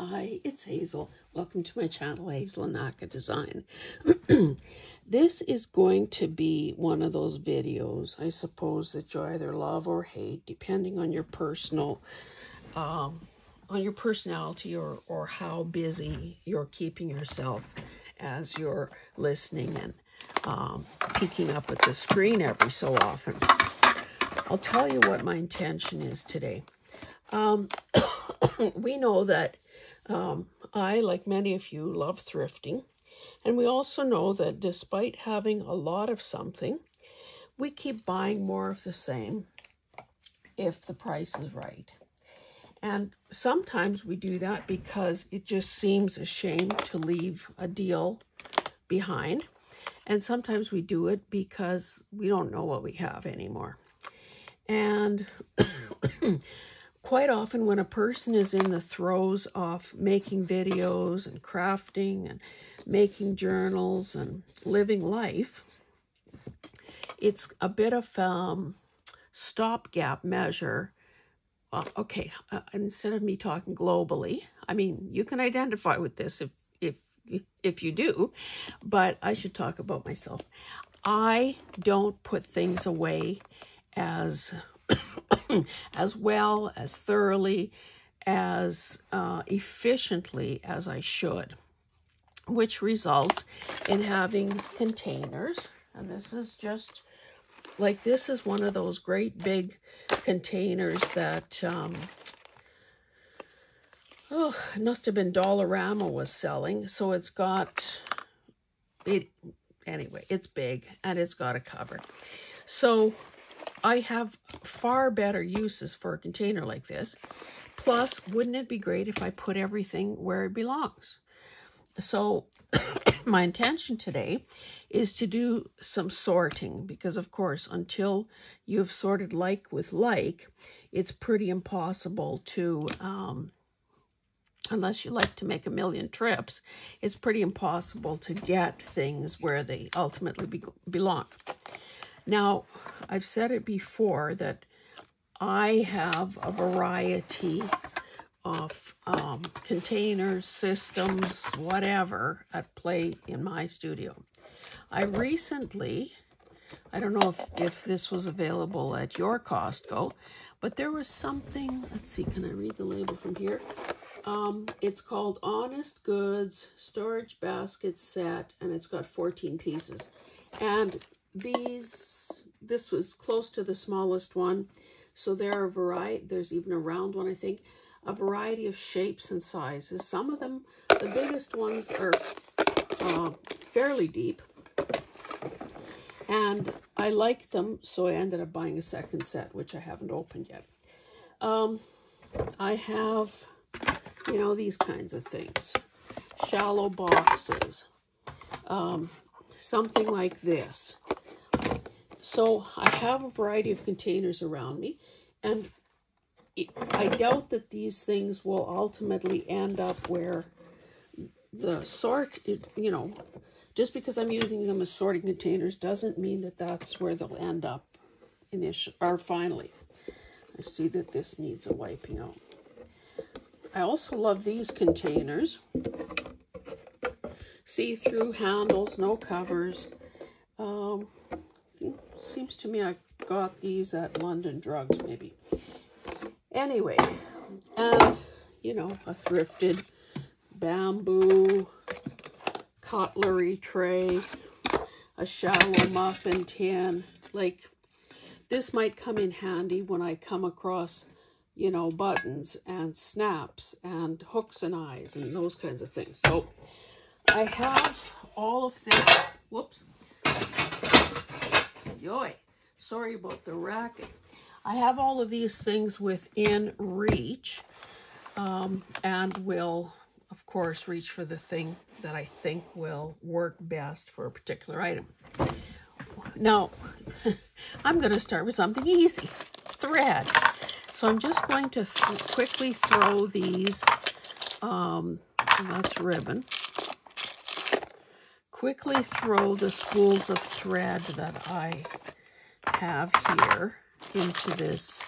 Hi, it's Hazel. Welcome to my channel, Hazel and Naka Design. This is going to be one of those videos, I suppose, that you either love or hate, depending on your personality or how busy you're keeping yourself as you're listening and peeking up at the screen every so often. I'll tell you what my intention is today. We know that I, like many of you, love thrifting. And we also know that despite having a lot of something, we keep buying more of the same if the price is right. And sometimes we do that because it just seems a shame to leave a deal behind. And sometimes we do it because we don't know what we have anymore. And quite often when a person is in the throes of making videos and crafting and making journals and living life, it's a bit of stopgap measure. Instead of me talking globally, I mean, you can identify with this if you do, but I should talk about myself. I don't put things away as well, as thoroughly, as efficiently as I should, which results in having containers. And this is just like, this is one of those great big containers that it must have been Dollarama was selling. So it's got it anyway. It's big and it's got a cover. So I have far better uses for a container like this. Plus, wouldn't it be great if I put everything where it belongs? So my intention today is to do some sorting because, of course, until you've sorted like with like, it's pretty impossible to, unless you like to make a million trips, it's pretty impossible to get things where they ultimately belong. Now, I've said it before that I have a variety of containers, systems, whatever, at play in my studio. I recently, I don't know if this was available at your Costco, but there was something, let's see, can I read the label from here? It's called Honest Goods Storage Basket Set, and it's got 14 pieces. And this was close to the smallest one. So there are a variety, there's even a round one, I think, a variety of shapes and sizes. Some of them, the biggest ones are fairly deep. And I like them, so I ended up buying a second set, which I haven't opened yet. I have, you know, these kinds of things. Shallow boxes. Something like this. So I have a variety of containers around me, and I doubt that these things will ultimately end up where the sort, you know, just because I'm using them as sorting containers doesn't mean that that's where they'll end up finally. I see that this needs a wiping out. I also love these containers. See-through handles, no covers. Seems to me I got these at London Drugs, maybe. Anyway, and, you know, a thrifted bamboo cutlery tray, a shallow muffin tin. Like, this might come in handy when I come across, you know, buttons and snaps and hooks and eyes and those kinds of things. So I have all of this. Whoops. Yoy. Sorry about the racket. I have all of these things within reach, and will, of course, reach for the thing that I think will work best for a particular item. Now, I'm going to start with something easy, thread. So I'm just going to quickly throw these, that's ribbon, quickly throw the spools of thread that I have here into this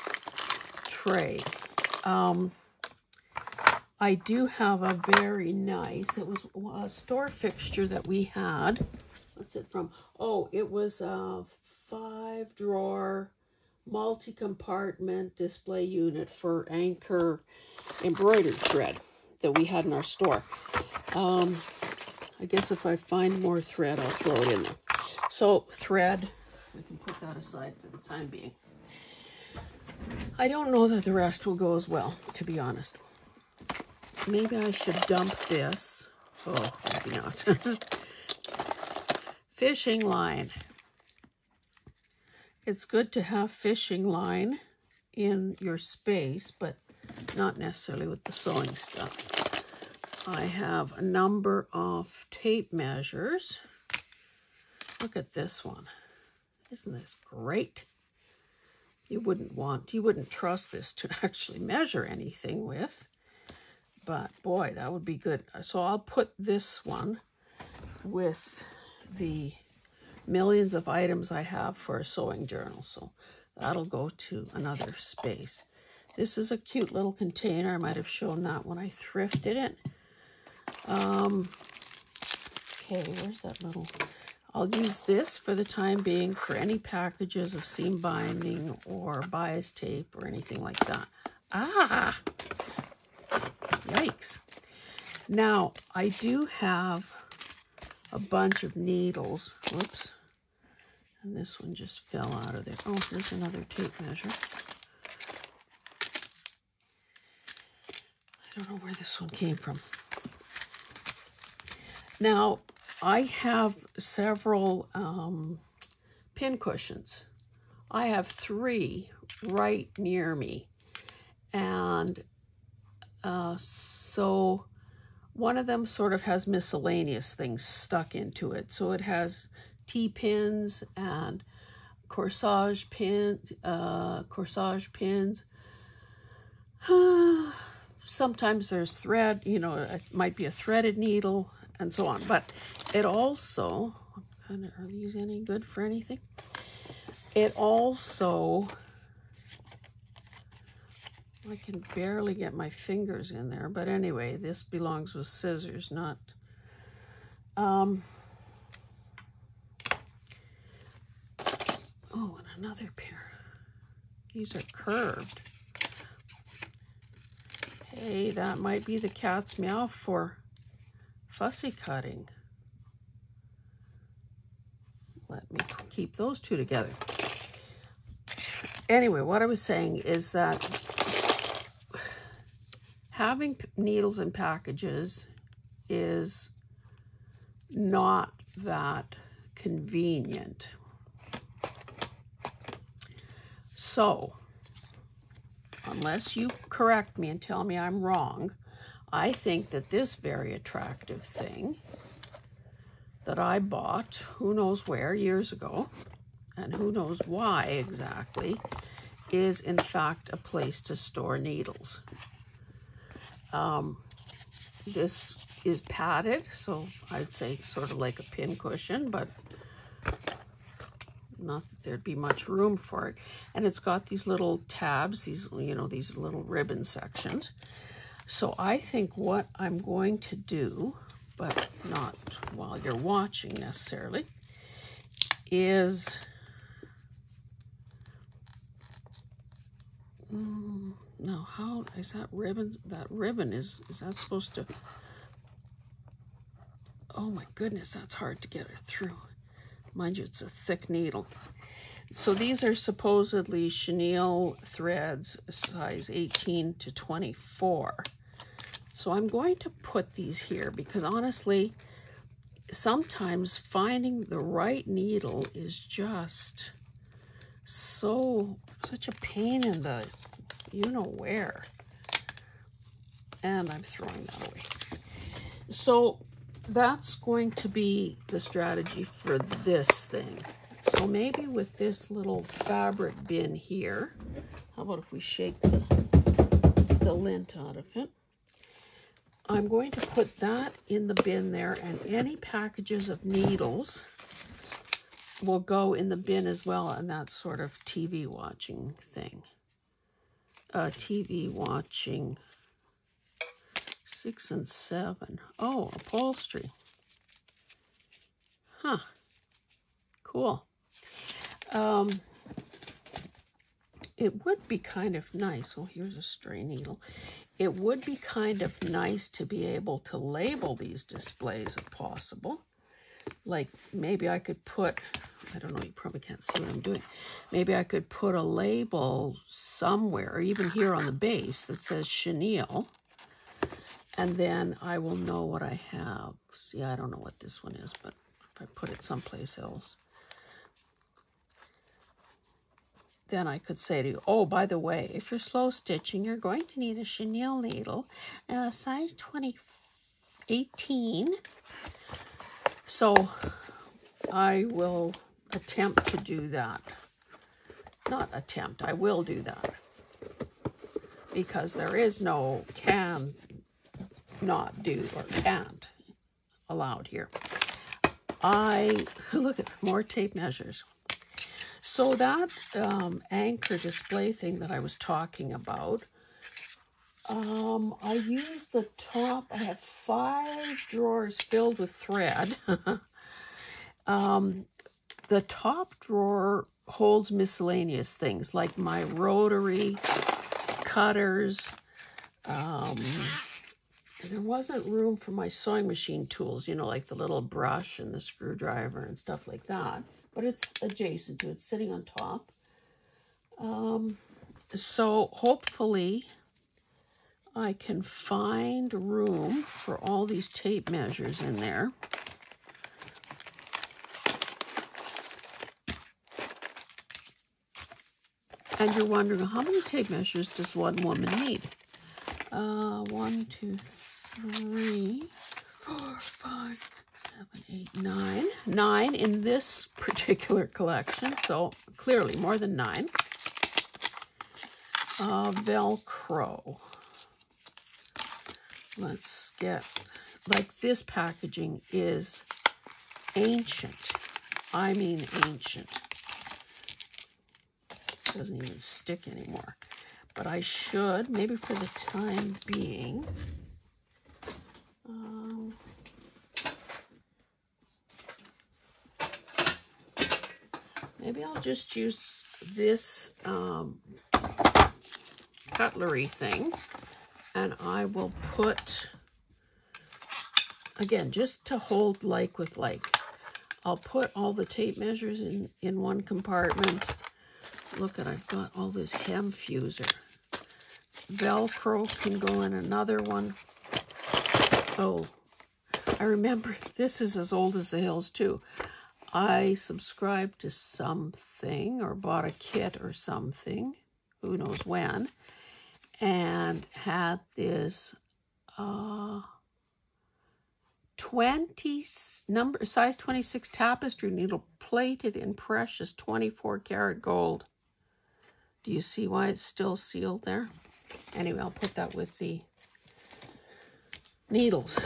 tray. I do have a very nice, it was a store fixture that we had. What's it from? Oh, it was a 5-drawer multi-compartment display unit for anchor embroidered thread that we had in our store. I guess if I find more thread, I'll throw it in there. So thread, we can put that aside for the time being. I don't know that the rest will go as well, to be honest. Maybe I should dump this. Oh, maybe not. Fishing line. It's good to have fishing line in your space, but not necessarily with the sewing stuff. I have a number of tape measures. Look at this one. Isn't this great? You wouldn't trust this to actually measure anything with, but boy, that would be good. So I'll put this one with the millions of items I have for a sewing journal. So that'll go to another space. This is a cute little container. I might have shown that when I thrifted it. Okay, where's that little... I'll use this for the time being for any packages of seam binding or bias tape or anything like that. Ah! Yikes. Now, I do have a bunch of needles. Whoops. And this one just fell out of there. Oh, here's another tape measure. I don't know where this one came from. Now, I have several pin cushions. I have 3 right near me. And so one of them sort of has miscellaneous things stuck into it. So it has T-pins and corsage pins. Sometimes there's thread, you know, it might be a threaded needle and so on. But it also, are these any good for anything? It also, I can barely get my fingers in there, but anyway, this belongs with scissors, not, oh, and another pair. These are curved. Hey, that might be the cat's meow for fussy cutting. Let me keep those two together. Anyway, what I was saying is that having needles in packages is not that convenient. So, unless you correct me and tell me I'm wrong, I think that this very attractive thing that I bought, who knows where, years ago, and who knows why exactly, is in fact a place to store needles. This is padded, so I'd say sort of like a pin cushion, but not that there'd be much room for it. And it's got these little tabs, these, you know, these little ribbon sections. So I think what I'm going to do, but not while you're watching necessarily, is no, how is that ribbon? That ribbon is that supposed to? Oh my goodness, that's hard to get it through. Mind you, it's a thick needle. So these are supposedly chenille threads, size 18 to 24. So I'm going to put these here because honestly, sometimes finding the right needle is just such a pain in the you-know-where. And I'm throwing that away. So that's going to be the strategy for this thing. So maybe with this little fabric bin here, how about if we shake the lint out of it? I'm going to put that in the bin there, and any packages of needles will go in the bin as well, and that sort of TV watching thing. TV watching 6 and 7. Oh, upholstery. Huh. Cool. It would be kind of nice. Oh, here's a stray needle. It would be kind of nice to be able to label these displays if possible. Like maybe I could put, I don't know, you probably can't see what I'm doing. Maybe I could put a label somewhere, or even here on the base, that says chenille. And then I will know what I have. See, I don't know what this one is, but if I put it someplace else, then I could say to you, oh, by the way, if you're slow stitching, you're going to need a chenille needle, size 18. So I will attempt to do that. Not attempt, I will do that. Because there is no can not do or can't allowed here. Look at more tape measures. So that anchor display thing that I was talking about, I use the top. I have 5 drawers filled with thread. The top drawer holds miscellaneous things like my rotary cutters. There wasn't room for my sewing machine tools, you know, like the little brush and the screwdriver and stuff like that. But it's adjacent to it, it's sitting on top. So hopefully I can find room for all these tape measures in there. And you're wondering, how many tape measures does one woman need? 1, 2, 3, 4, 5, 7, 8, 9. 9 in this particular collection, so clearly more than 9. Velcro. Let's get, like, this packaging is ancient. I mean ancient. It doesn't even stick anymore. But I should, maybe for the time being, maybe I'll just use this cutlery thing, and I will put, again, just to hold like with like, I'll put all the tape measures in one compartment. Look at, I've got all this hem fuser. Velcro can go in another one. Oh, I remember, this is as old as the hills too. I subscribed to something or bought a kit or something, who knows when, and had this size 26 tapestry needle plated in precious 24-karat gold. Do you see why it's still sealed there? Anyway, I'll put that with the needles.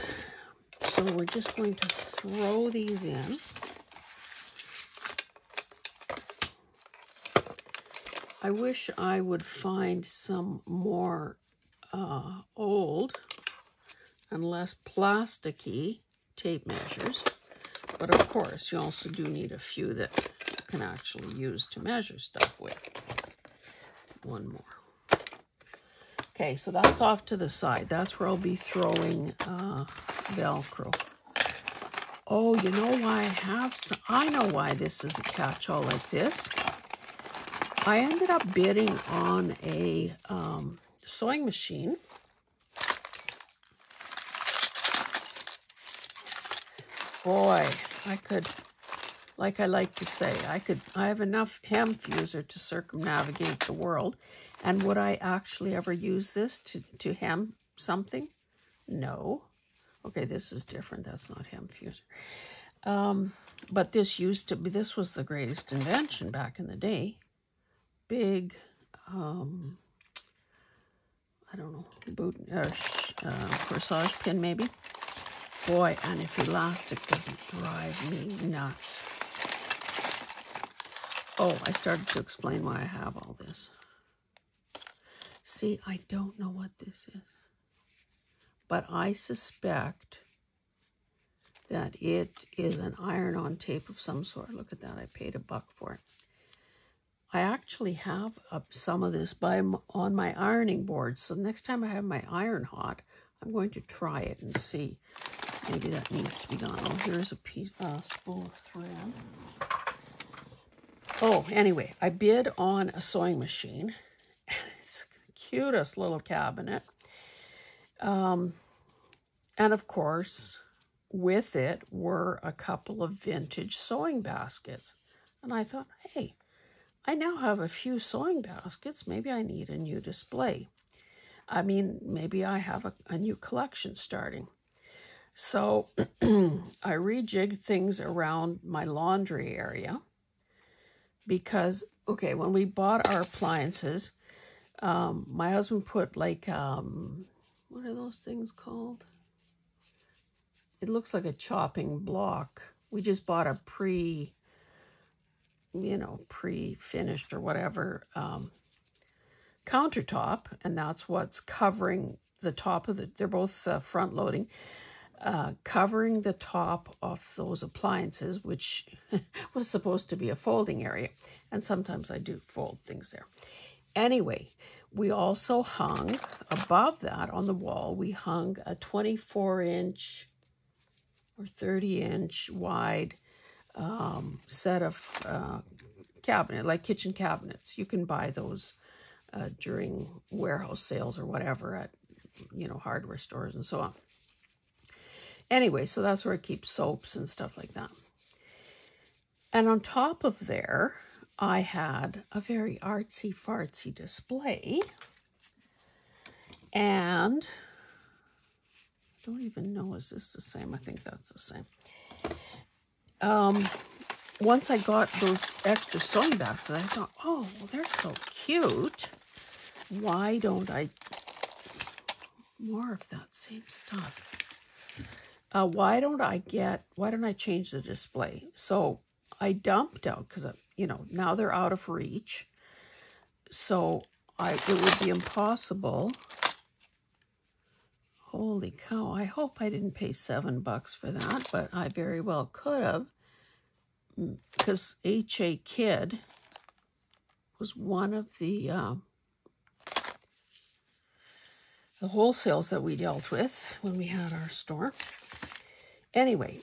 So we're just going to throw these in. I wish I would find some more old and less plasticky tape measures. But of course, you also do need a few that you can actually use to measure stuff with. One more. Okay, so that's off to the side. That's where I'll be throwing Velcro. Oh, you know why I have some? I know why this is a catch-all like this. I ended up bidding on a sewing machine. Boy, I could, like I like to say, I have enough hem fuser to circumnavigate the world. And would I actually ever use this to hem something? No. Okay, this is different. That's not hem fuser. But this used to be, this was the greatest invention back in the day. Big, I don't know, corsage pin maybe. Boy, and if elastic doesn't drive me nuts. Oh, I started to explain why I have all this. See, I don't know what this is. but I suspect that it is an iron-on tape of some sort. Look at that, I paid $1 for it. I actually have some of this on my ironing board, so next time I have my iron hot, I'm going to try it and see. Maybe that needs to be done. Oh, here's a spool of thread. Oh, anyway, I bid on a sewing machine. It's the cutest little cabinet. And of course, with it were a couple of vintage sewing baskets. And I thought, hey, I now have a few sewing baskets. Maybe I need a new display. I mean, maybe I have a new collection starting. So I rejigged things around my laundry area because, okay, when we bought our appliances, my husband put like, what are those things called? It looks like a chopping block. We just bought a pre-finished or whatever countertop, and that's what's covering the top of they're both front loading, covering the top of those appliances, which was supposed to be a folding area. And sometimes I do fold things there. Anyway, we also hung above that on the wall, we hung a 24-inch or 30-inch wide set of cabinet, like kitchen cabinets. You can buy those during warehouse sales or whatever at, hardware stores and so on. Anyway, so that's where I keep soaps and stuff like that. And on top of there, I had a very artsy-fartsy display. And I don't even know, is this the same? I think that's the same. Once I got those extra sewing baskets, I thought, oh, well, they're so cute. Why don't I, more of that same stuff. Why don't I change the display? So I dumped out, because, now they're out of reach. So it would be impossible. Holy cow, I hope I didn't pay $7 for that, but I very well could have, because H.A. Kidd was one of the wholesales that we dealt with when we had our store. Anyway,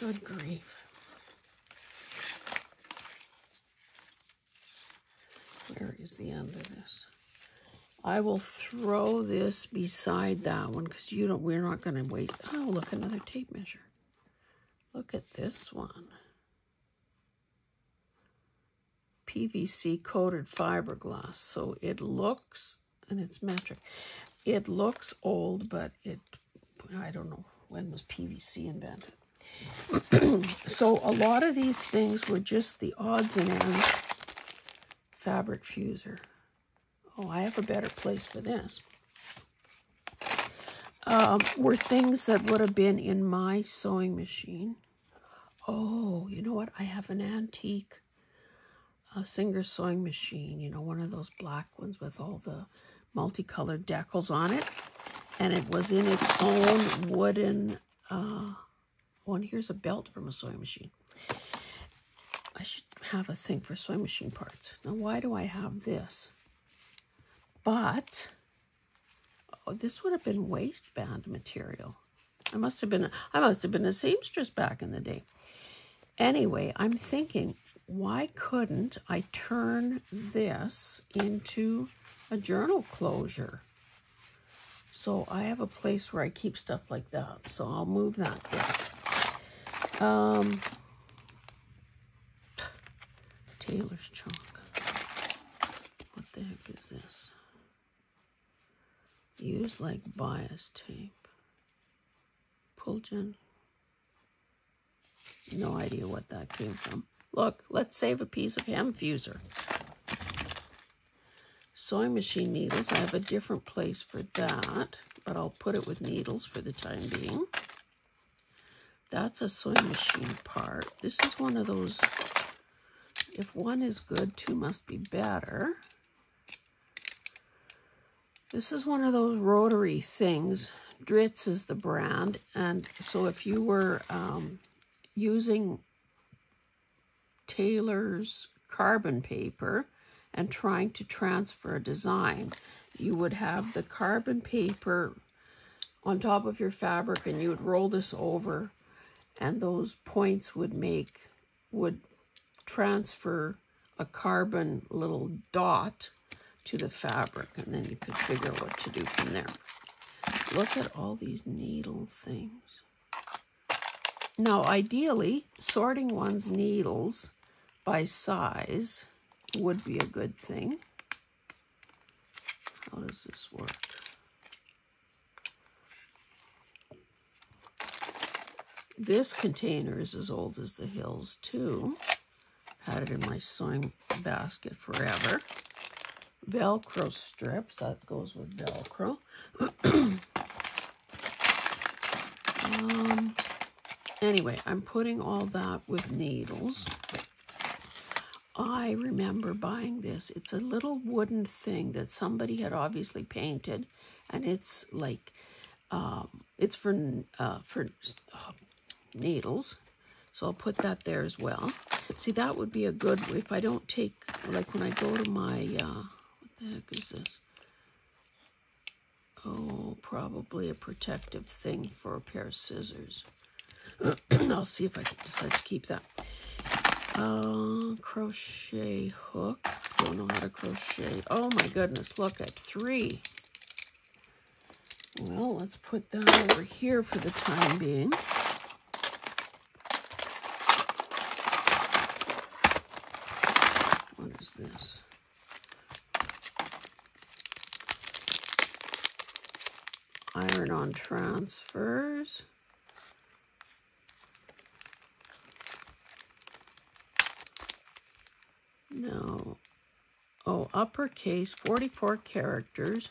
good grief. Where is the end of this? I will throw this beside that one because we're not going to waste. Oh, look, another tape measure. Look at this one. PVC coated fiberglass. So it looks, and it's metric. It looks old, but I don't know when was PVC invented. So a lot of these things were just the odds and ends fabric fuser. Oh, I have a better place for this. Were things that would have been in my sewing machine. Oh, you know what? I have an antique Singer sewing machine, one of those black ones with all the multicolored decals on it. And it was in its own wooden, and here's a belt from a sewing machine. I should have a thing for sewing machine parts. Now, why do I have this? But, this would have been waistband material. I must have been a seamstress back in the day. Anyway, I'm thinking, why couldn't I turn this into a journal closure? So I have a place where I keep stuff like that. So I'll move that there. Tailor's chalk. What the heck is this? Use like bias tape. Pulgin. No idea what that came from. Look, let's save a piece of hem fuser. Sewing machine needles. I have a different place for that, but I'll put it with needles for the time being. That's a sewing machine part. This is one of those, if one is good, two must be better. This is one of those rotary things. Dritz is the brand, and so if you were using Taylor's carbon paper and trying to transfer a design, you would have the carbon paper on top of your fabric, and you would roll this over, and those points would transfer a carbon little dot to the fabric, and then you could figure out what to do from there. Look at all these needle things. Now, ideally, sorting one's needles by size would be a good thing. How does this work? This container is as old as the hills, too. Had it in my sewing basket forever. Velcro strips, that goes with Velcro. Anyway, I'm putting all that with needles. I remember buying this. It's a little wooden thing that somebody had obviously painted, and it's like, it's for needles. So I'll put that there as well. See, that would be a good, if I don't take, like when I go to my, what the heck is this? Oh, probably a protective thing for a pair of scissors. I'll see if I can decide to keep that. Crochet hook. Don't know how to crochet. Oh my goodness, look at 3. Well, let's put that over here for the time being. What is this? Iron-on transfers. No. Oh, uppercase, 44 characters.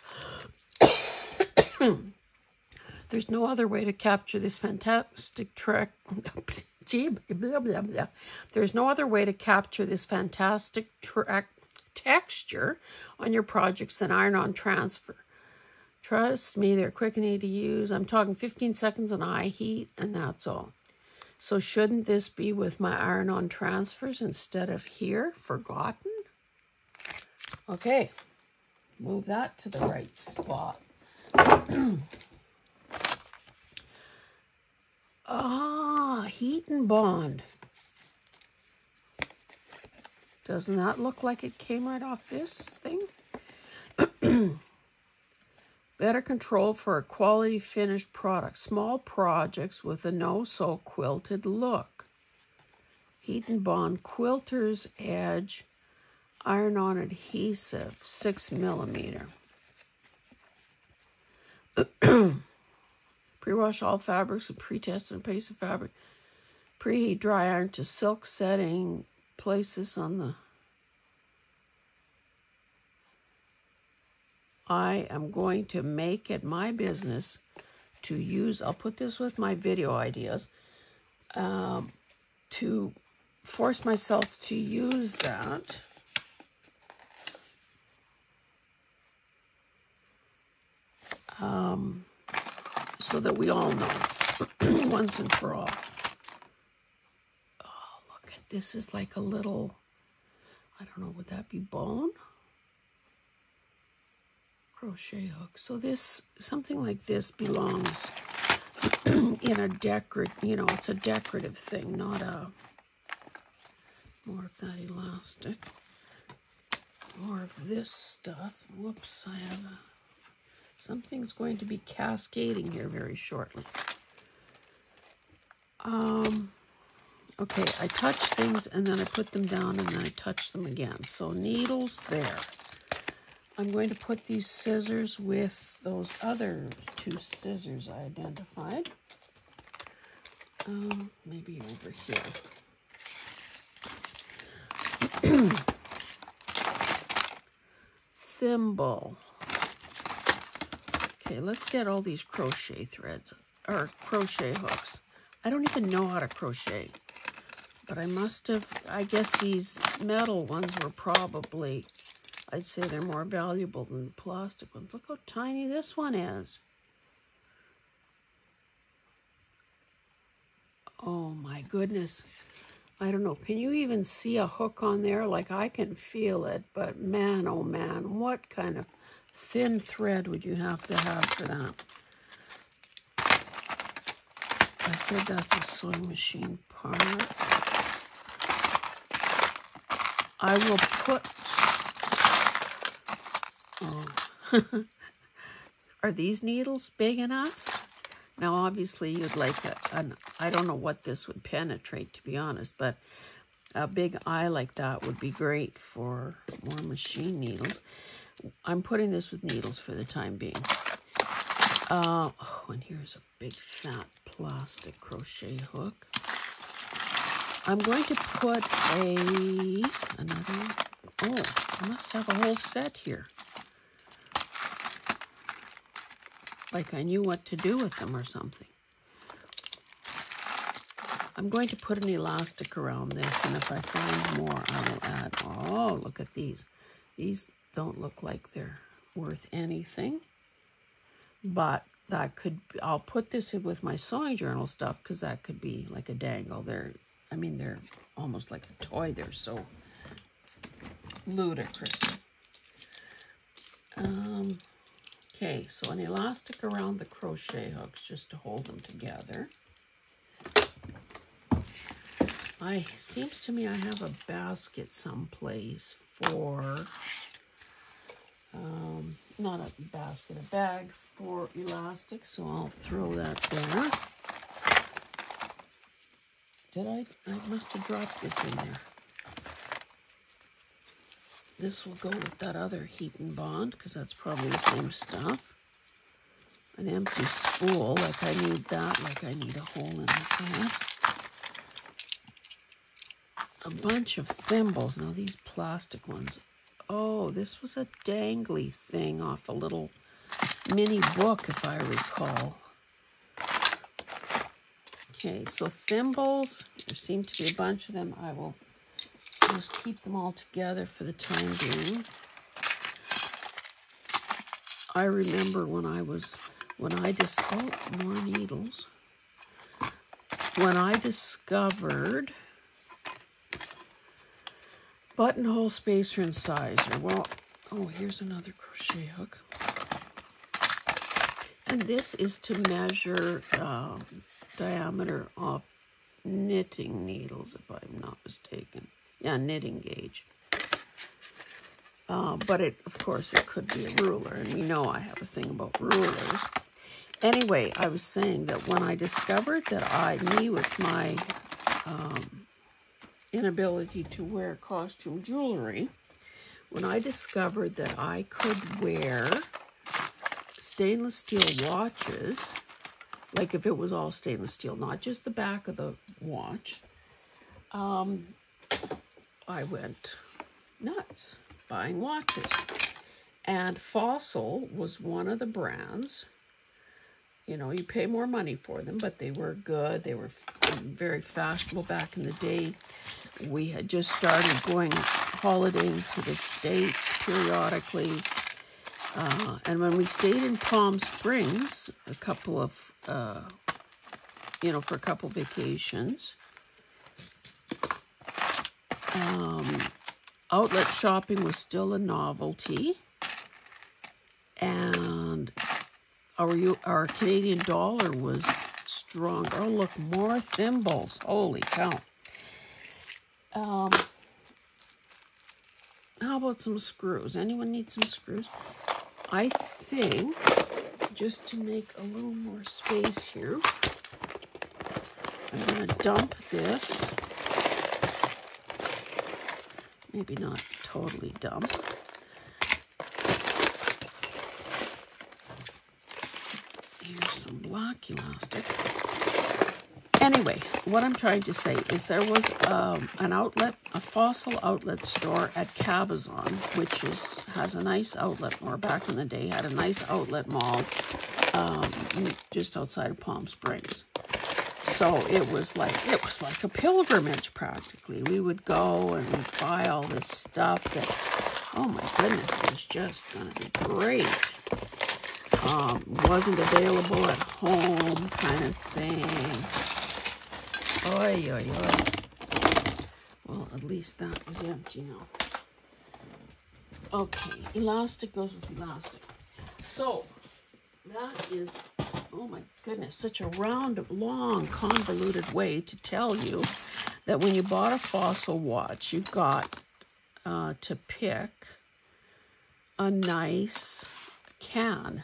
There's no other way to capture this fantastic track. There's no other way to capture this fantastic texture on your projects than iron-on transfer. Trust me, they're quick and easy to use. I'm talking 15 seconds on eye heat, and that's all. So shouldn't this be with my iron-on transfers instead of here? Forgotten? Okay, move that to the right spot. Heat and bond. Doesn't that look like it came right off this thing? Better control for a quality finished product. Small projects with a no-sew quilted look. Heat and bond, quilter's edge, iron-on adhesive, 6mm. Pre-wash all fabrics with pre-tested and pasted fabric. Preheat dry iron to silk setting. Place this on the... I am going to make it my business to use, I'll put this with my video ideas, to force myself to use that. So that we all know once and for all. Oh, look at this is like a little, I don't know, would that be bone? Crochet hook. So this, something like this belongs in a decorative, you know, it's a decorative thing, not a, more of that elastic, more of this stuff. Whoops, I have a, something's going to be cascading here very shortly. Okay, I touch things and then I put them down and then I touch them again. So needles there. I'm going to put these scissors with those other 2 scissors I identified. Maybe over here. Thimble. Okay, let's get all these crochet threads, or crochet hooks. I don't even know how to crochet, but I must have, I guess these metal ones were probably I'd say they're more valuable than the plastic ones. Look how tiny this one is. Oh my goodness. I don't know. Can you even see a hook on there? Like, I can feel it, but man, oh man, what kind of thin thread would you have for that? I said that's a sewing machine part. I will put, oh, are these needles big enough? Now, obviously, you'd like I don't know what this would penetrate, to be honest, but a big eye like that would be great for more machine needles. I'm putting this with needles for the time being. Oh, and here's a big fat plastic crochet hook. I'm going to put another, oh, I must have a whole set here. Like I knew what to do with them or something. I'm going to put an elastic around this, and if I find more, I will add. Oh, look at these. These don't look like they're worth anything, but that could be, I'll put this in with my sewing journal stuff, because that could be like a dangle. They're almost like a toy. They're so ludicrous. Okay, so an elastic around the crochet hooks just to hold them together. Seems to me I have a basket someplace for, not a basket, a bag for elastic, so I'll throw that there. I must have dropped this in there. This will go with that other heat and bond, because that's probably the same stuff. An empty spool, like I need that, like I need a hole in that. A bunch of thimbles. Now these plastic ones. Oh, this was a dangly thing off a little mini book, if I recall. Okay, so thimbles. There seem to be a bunch of them. I will just keep them all together for the time being. I remember more needles. When I discovered buttonhole spacer and sizer. Well, oh, here's another crochet hook. And this is to measure diameter of knitting needles, if I'm not mistaken. Yeah, knitting gauge. But of course, it could be a ruler, and we know I have a thing about rulers. Anyway, I was saying that when I discovered that me with my inability to wear costume jewelry, when I discovered that I could wear stainless steel watches, like if it was all stainless steel, not just the back of the watch, I went nuts buying watches. And Fossil was one of the brands. You know, you pay more money for them, but they were good. They were very fashionable back in the day. We had just started going holidaying to the States periodically. And when we stayed in Palm Springs, for a couple vacations, outlet shopping was still a novelty. And our Canadian dollar was strong. Oh, look, more thimbles. Holy cow. How about some screws? Anyone need some screws? I think, just to make a little more space here, I'm going to dump this. Maybe not totally dump. Here's some black elastic. Anyway, what I'm trying to say is there was a Fossil outlet store at Cabazon, which has a nice outlet, or back in the day had a nice outlet mall just outside of Palm Springs. So it was like a pilgrimage practically. We would go and we'd buy all this stuff that Oh my goodness, it was just gonna be great. Wasn't available at home kind of thing. Oy, oy, oy. Well, at least that is empty now. Okay, elastic goes with elastic. So, that is, oh my goodness, such a round, long, convoluted way to tell you that when you bought a Fossil watch, you got to pick a nice can.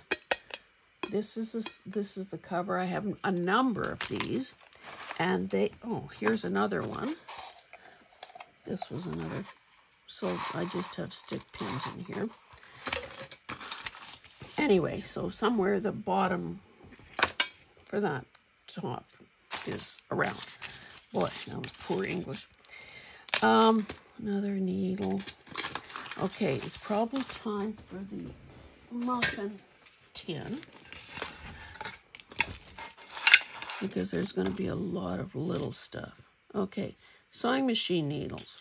This is the cover. I have a number of these, and they, oh, here's another one. This was another, so I just have stick pins in here. Anyway, so somewhere the bottom for that top is around. Boy, that was poor English. Another needle. Okay, it's probably time for the muffin tin, because there's going to be a lot of little stuff. Okay, sewing machine needles.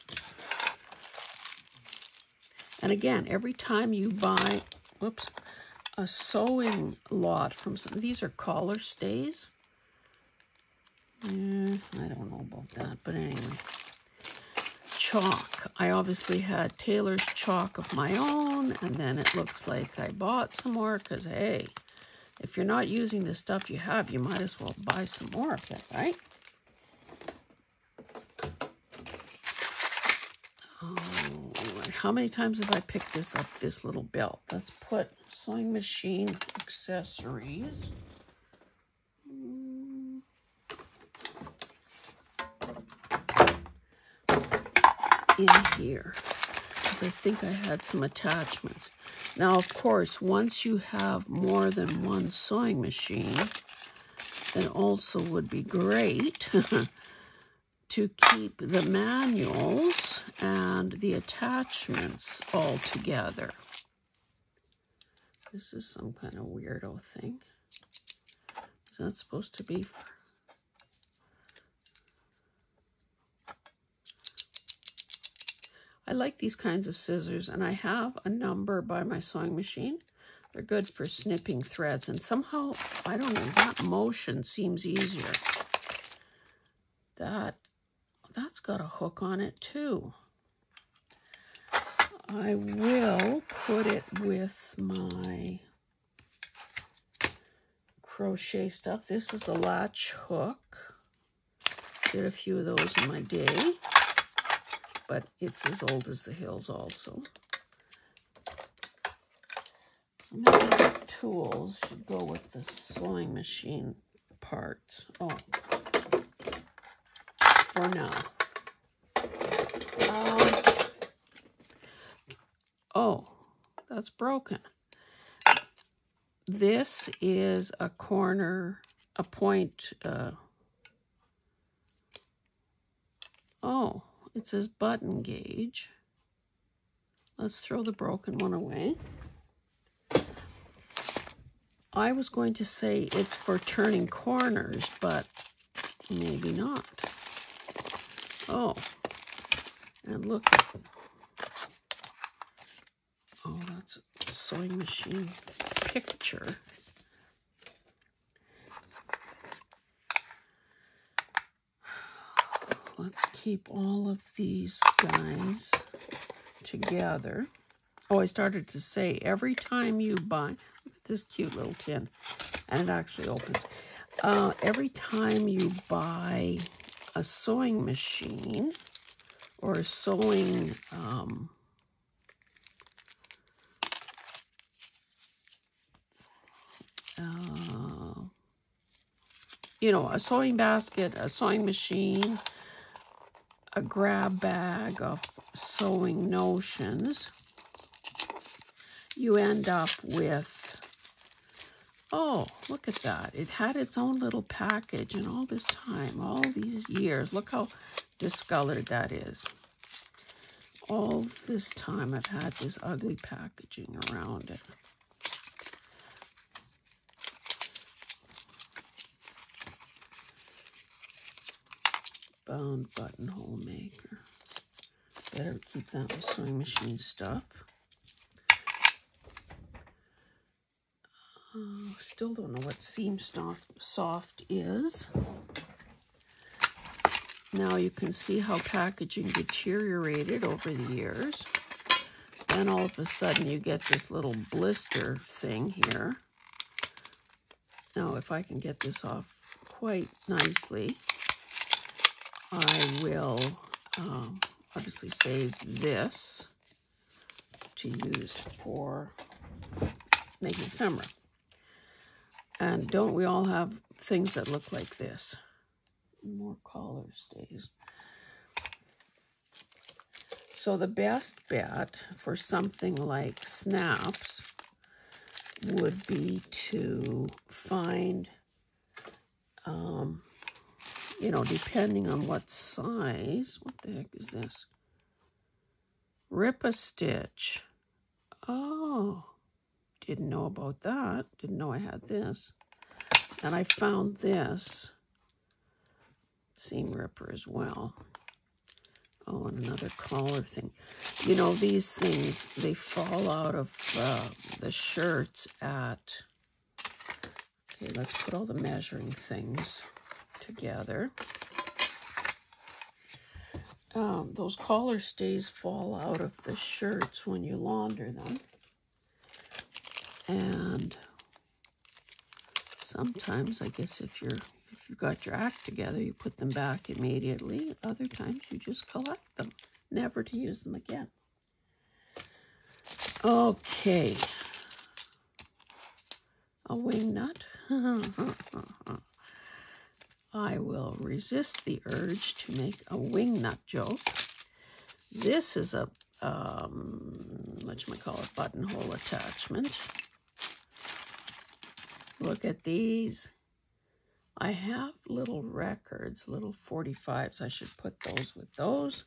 And again, every time you buy, whoops, a sewing lot from some, these are collar stays. I don't know about that, but anyway. Chalk. I obviously had Taylor's chalk of my own, and then it looks like I bought some more, because hey, if you're not using the stuff you have, you might as well buy some more of it, right? Oh, how many times have I picked this up, this little belt? Let's put sewing machine accessories. In here, because I think I had some attachments. Now, of course, once you have more than one sewing machine, then also would be great to keep the manuals and the attachments all together. This is some kind of weirdo thing. Is that supposed to be for... I like these kinds of scissors, and I have a number by my sewing machine. They're good for snipping threads, and somehow, I don't know, that motion seems easier. That's got a hook on it too. I will put it with my crochet stuff. This is a latch hook. Did a few of those in my day, but it's as old as the hills also. So maybe the tools should go with the sewing machine parts. Oh, for now. Oh, that's broken. This is a corner, a point. Oh, it says button gauge. Let's throw the broken one away. I was going to say it's for turning corners, but maybe not. Oh, and look at it. Oh, that's a sewing machine picture. Let's keep all of these guys together. Oh, I started to say, every time you buy, look at this cute little tin, and it actually opens. Every time you buy a sewing machine or a sewing, you know, a sewing basket, a sewing machine, a grab bag of sewing notions, you end up with, oh, look at that. It had its own little package, and all this time, all these years, look how discolored that is. All this time I've had this ugly packaging around it. Bound buttonhole maker. Better keep that with sewing machine stuff. Still don't know what seam soft is. Now you can see how packaging deteriorated over the years. Then all of a sudden you get this little blister thing here. Now if I can get this off quite nicely, I will obviously save this to use for making ephemera. And don't we all have things that look like this? More collar stays. So the best bet for something like snaps would be to find, you know, depending on what size, what the heck is this? Rip a stitch. Oh, didn't know about that. Didn't know I had this. And I found this seam ripper as well. Oh, and another collar thing. You know, these things, they fall out of the shirts at... Okay, let's put all the measuring things together. Those collar stays fall out of the shirts when you launder them. And sometimes, I guess if you've got your act together, you put them back immediately. Other times you just collect them, never to use them again. Okay. A wing nut. I will resist the urge to make a wing nut joke. This is a, whatchamacallit, buttonhole attachment. Look at these. I have little records, little 45s. I should put those with those.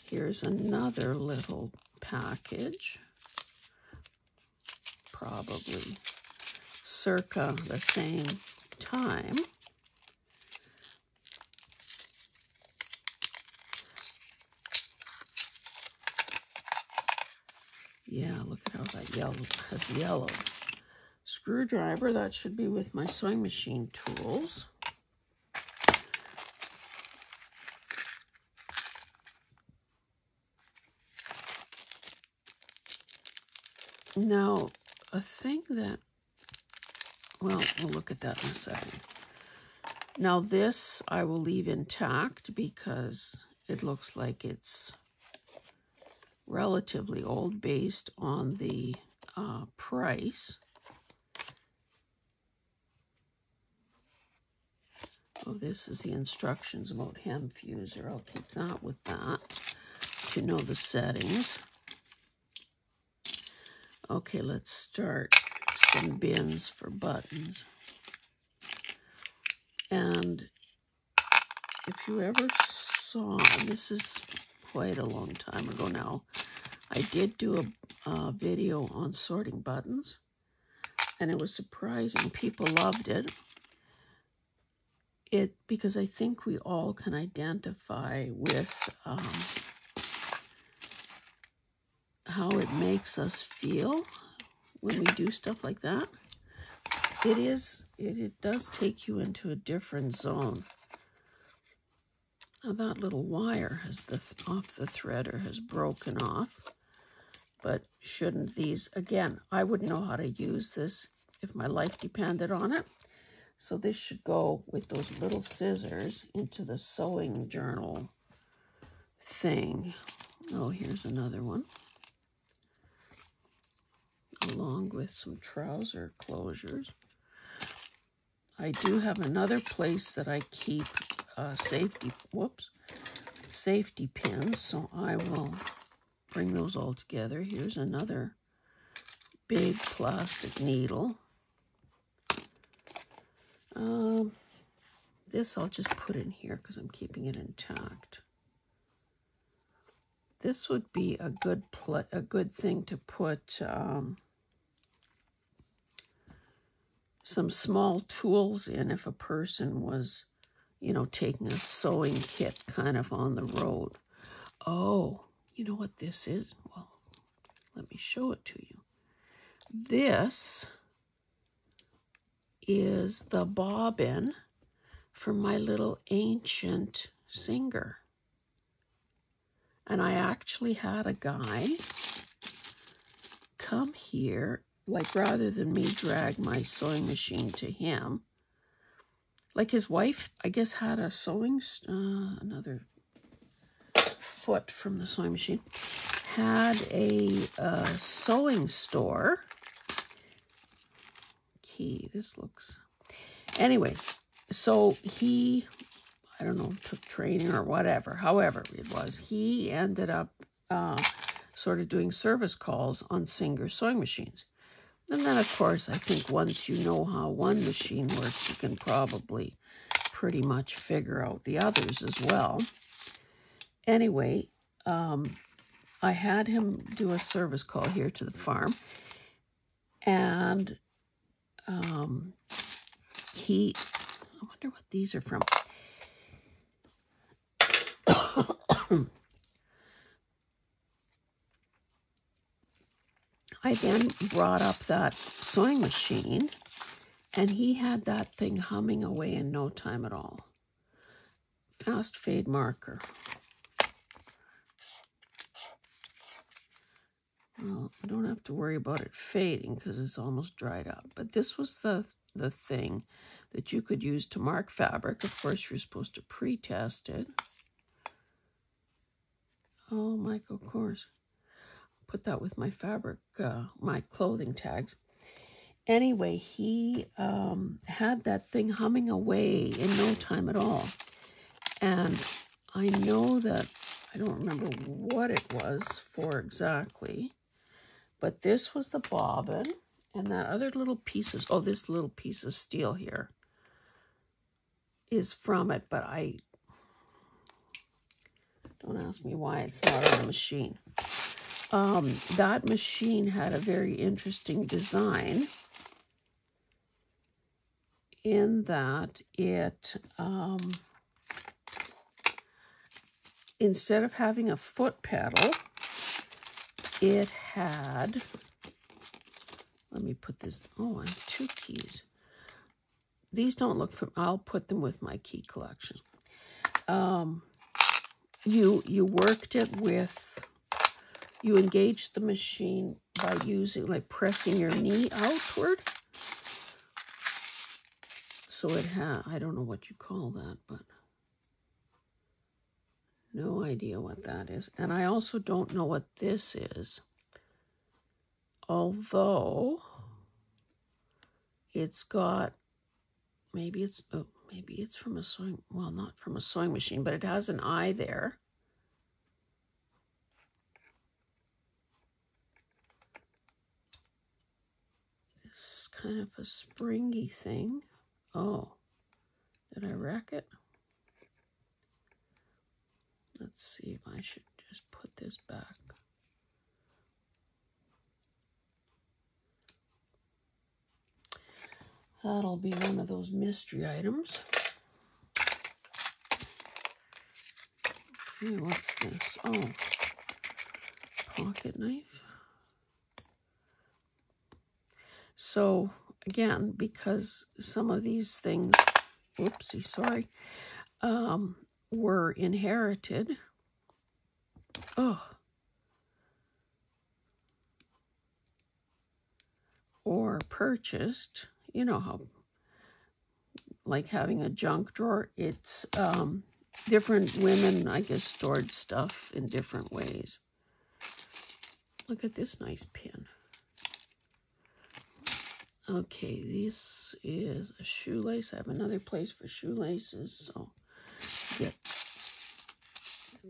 Here's another little package. Probably circa the same time. Yeah, look at how that yellow has yellow. Screwdriver, that should be with my sewing machine tools. Now, a thing that, well, we'll look at that in a second. Now this I will leave intact because it looks like it's relatively old based on the price. Oh, this is the instructions about hem fuser. I'll keep that with that to know the settings. Okay, let's start some bins for buttons. And if you ever saw, this is quite a long time ago now, I did do a video on sorting buttons, and it was surprising. People loved it. Because I think we all can identify with how it makes us feel when we do stuff like that. It does take you into a different zone. Now that little wire has off the threader has broken off, but shouldn't these, again, I wouldn't know how to use this if my life depended on it. So this should go with those little scissors into the sewing journal thing. Oh, here's another one. Along with some trouser closures. I do have another place that I keep safety pins, so I will bring those all together. Here's another big plastic needle. This I'll just put in here because I'm keeping it intact. This would be a good thing to put some small tools in if a person was, you know, taking a sewing kit kind of on the road. Oh, you know what this is? Well, let me show it to you. this is the bobbin for my little ancient singer. And I actually had a guy come here, like rather than me drag my sewing machine to him, like his wife, I guess, had a sewing, another foot from the sewing machine, had a sewing store. Key, this looks, anyway, so he, I don't know, took training or whatever, however it was, he ended up sort of doing service calls on Singer sewing machines. And then, of course, I think once you know how one machine works, you can probably pretty much figure out the others as well. Anyway, I had him do a service call here to the farm, and I wonder what these are from. I then brought up that sewing machine, and he had that thing humming away in no time at all. Fast fade marker. Well, I don't have to worry about it fading because it's almost dried up. But this was the thing that you could use to mark fabric. Of course, you're supposed to pre-test it. Oh, Mike, of course. Put that with my fabric, my clothing tags. Anyway, he had that thing humming away in no time at all. And I know that, I don't remember what it was for exactly, but this was the bobbin, and that other little piece of, oh, this little piece of steel here is from it, but don't ask me why it's not on the machine. That machine had a very interesting design in that it, instead of having a foot pedal, it had, let me put this, oh, I have 2 keys. These don't look from, I'll put them with my key collection. You worked it with, you engaged the machine by using, like pressing your knee outward. So it had, I don't know what you call that, but no idea what that is. And I also don't know what this is. Although it's got, maybe it's from a sewing, well, not from a sewing machine, but it has an eye there. This kind of a springy thing. Oh, did I wreck it? Let's see if I should just put this back. That'll be one of those mystery items. Okay, what's this? Oh, pocket knife. So, again, because some of these things, whoopsie, sorry, were inherited. Oh. Or purchased. You know how, like having a junk drawer, it's different women, I guess, stored stuff in different ways. Look at this nice pin. Okay, this is a shoelace. I have another place for shoelaces, so get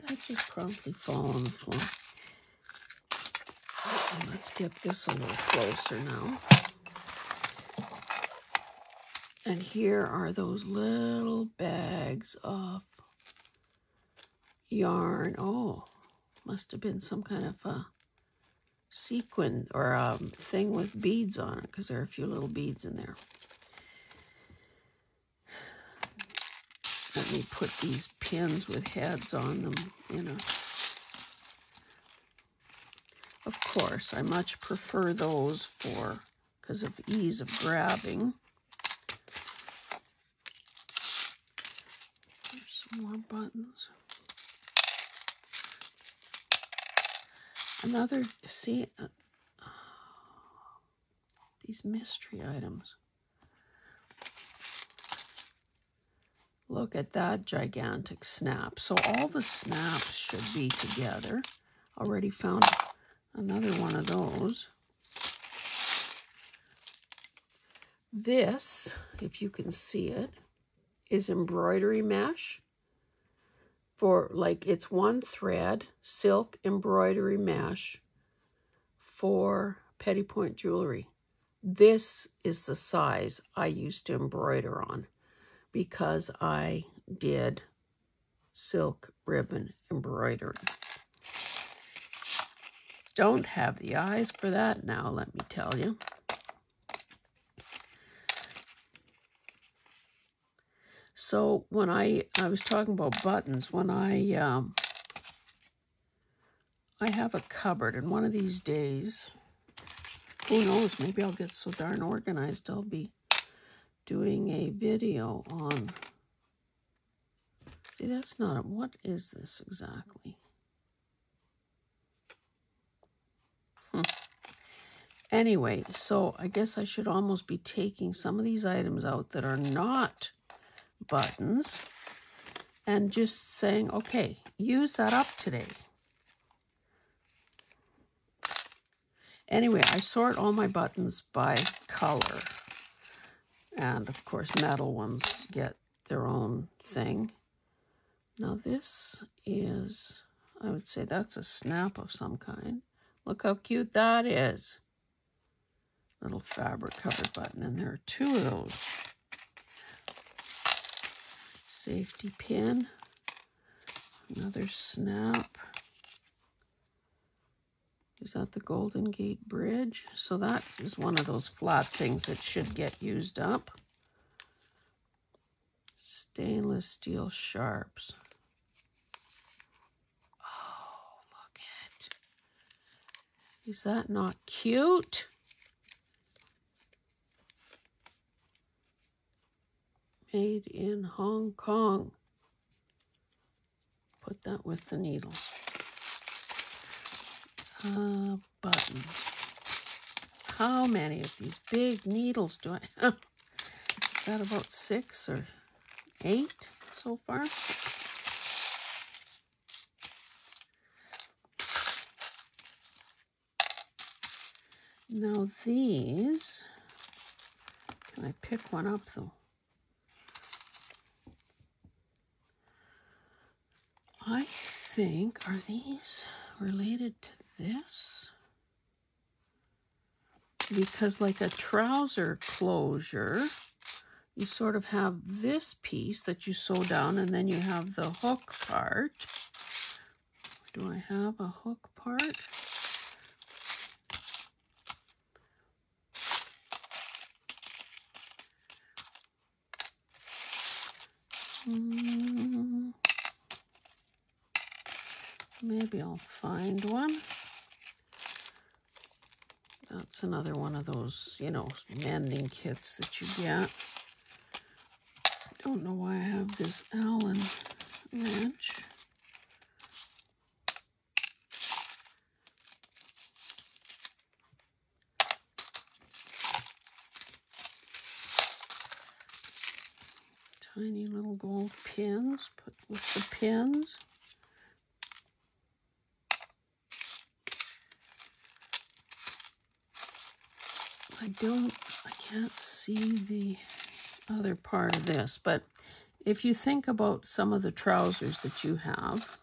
that just promptly fall on the floor. And let's get this a little closer now. And here are those little bags of yarn. Oh, must have been some kind of a sequin or a thing with beads on it, because there are a few little beads in there. Let me put these pins with heads on them, you know. Of course, I much prefer those because of ease of grabbing. There's some more buttons. Another, see, these mystery items. Look at that gigantic snap. So all the snaps should be together. Already found another one of those. This, if you can see it, is embroidery mesh. For like, it's one thread, silk embroidery mesh for petty point jewelry. This is the size I used to embroider on, because I did silk ribbon embroidery. Don't have the eyes for that now, let me tell you. So when I was talking about buttons, when I have a cupboard, and one of these days, who knows, maybe I'll get so darn organized I'll be doing a video on, see, that's not, what is this exactly? Anyway, so I guess I should almost be taking some of these items out that are not buttons and just saying, okay, use that up today. Anyway, I sort all my buttons by color. And of course, metal ones get their own thing. Now this is, I would say that's a snap of some kind. Look how cute that is. Little fabric covered button, and there are two of those. Safety pin, another snap. Is that the Golden Gate Bridge? So that is one of those flat things that should get used up. Stainless steel sharps. Oh, look at it. Is that not cute? Made in Hong Kong. Put that with the needles. Button. How many of these big needles do I have? Is that about 6 or 8 so far? Now these, can I pick one up though? I think, are these related to this? Because like a trouser closure, you sort of have this piece that you sew down, and then you have the hook part. Do I have a hook part? Maybe I'll find one. That's another one of those, you know, mending kits that you get. Don't know why I have this Allen wrench. Tiny little gold pins, put with the pins. I can't see the other part of this, but if you think about some of the trousers that you have,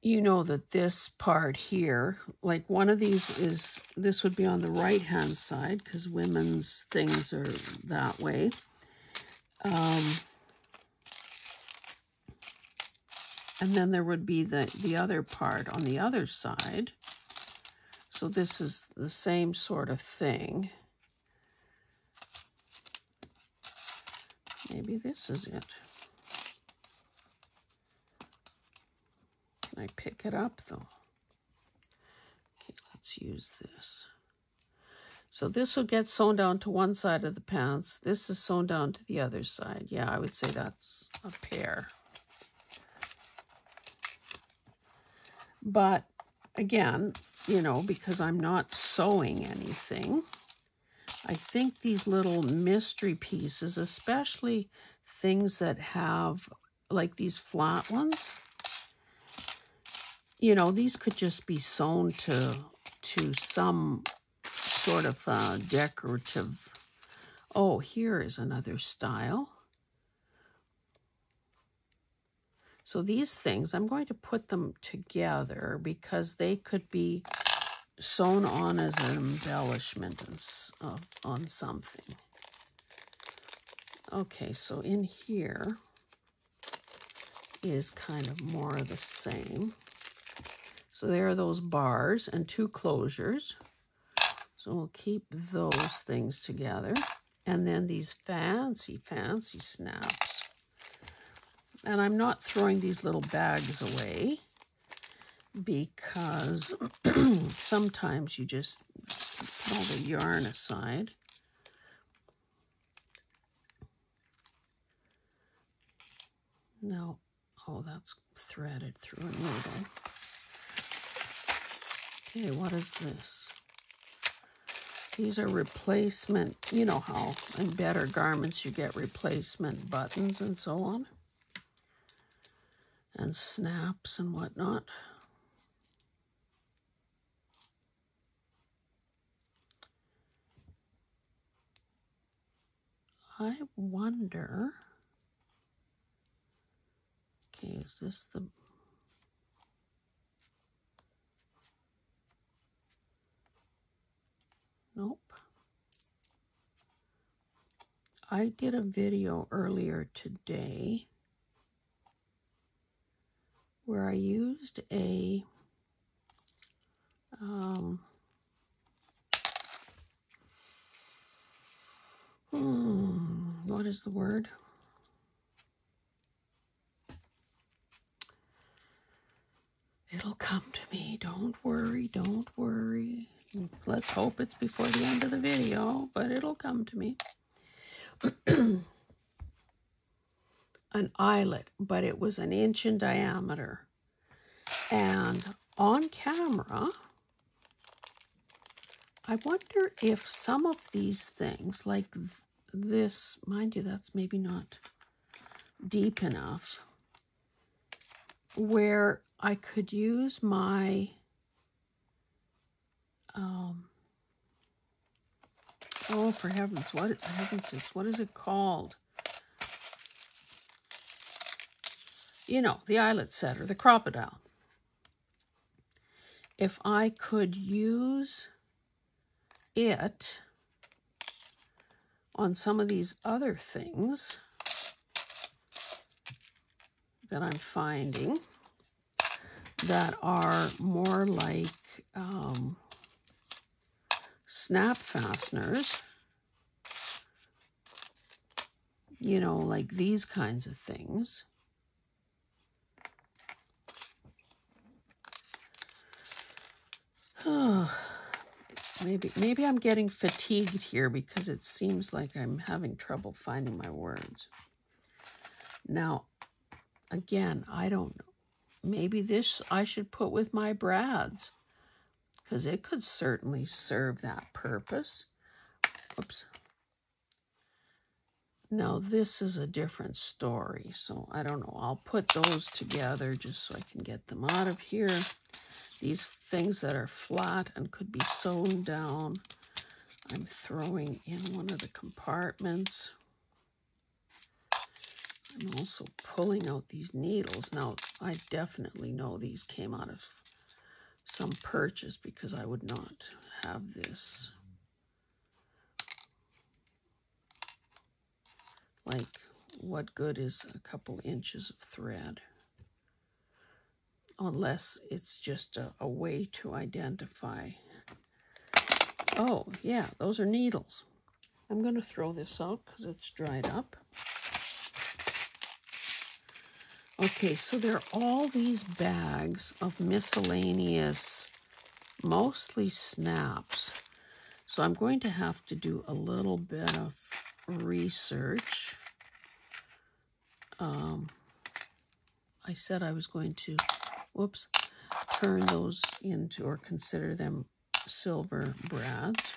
you know that this part here, like one of these is, this would be on the right-hand side because women's things are that way. And then there would be the other part on the other side. So this is the same sort of thing. Maybe this is it. Can I pick it up though? Okay, let's use this. So this will get sewn down to one side of the pants. This is sewn down to the other side. Yeah, I would say that's a pair. But again, you know, because I'm not sewing anything, I think these little mystery pieces, especially things that have like these flat ones, you know, these could just be sewn to some sort of decorative. Oh, here is another style. So these things, I'm going to put them together because they could be sewn on as an embellishment on something. Okay, so in here is kind of more of the same. So there are those bars and two closures. So we'll keep those things together. And then these fancy, fancy snaps. And I'm not throwing these little bags away because sometimes you just put all the yarn aside. Now, oh, that's threaded through a needle. Okay, what is this? These are replacement, you know how in better garments you get replacement buttons and so on. And snaps and whatnot. I wonder, okay, is this the, nope. I did a video earlier today where I used a what is the word? It'll come to me. Don't worry, don't worry. Let's hope it's before the end of the video, but it'll come to me. An eyelet, but it was 1 inch in diameter. And on camera, I wonder if some of these things, like this, mind you, that's maybe not deep enough, where I could use my, oh, for heaven's sakes, what is it called? You know, the eyelet setter, the crocodile. If I could use it on some of these other things that I'm finding that are more like snap fasteners, you know, like these kinds of things. Maybe I'm getting fatigued here because it seems like I'm having trouble finding my words. Now, again, I don't know. Maybe this I should put with my brads because it could certainly serve that purpose. Oops. Now, this is a different story, so I don't know. I'll put those together just so I can get them out of here. These things that are flat and could be sewn down, I'm throwing in one of the compartments. I'm also pulling out these needles. Now, I definitely know these came out of some purchase because I would not have this. Like, what good is a couple inches of thread? Unless it's just a way to identify. Oh, yeah, those are needles. I'm going to throw this out because it's dried up. Okay, so there are all these bags of miscellaneous, mostly snaps. So I'm going to have to do a little bit of research. I said I was going to, whoops, turn those into or consider them silver brads.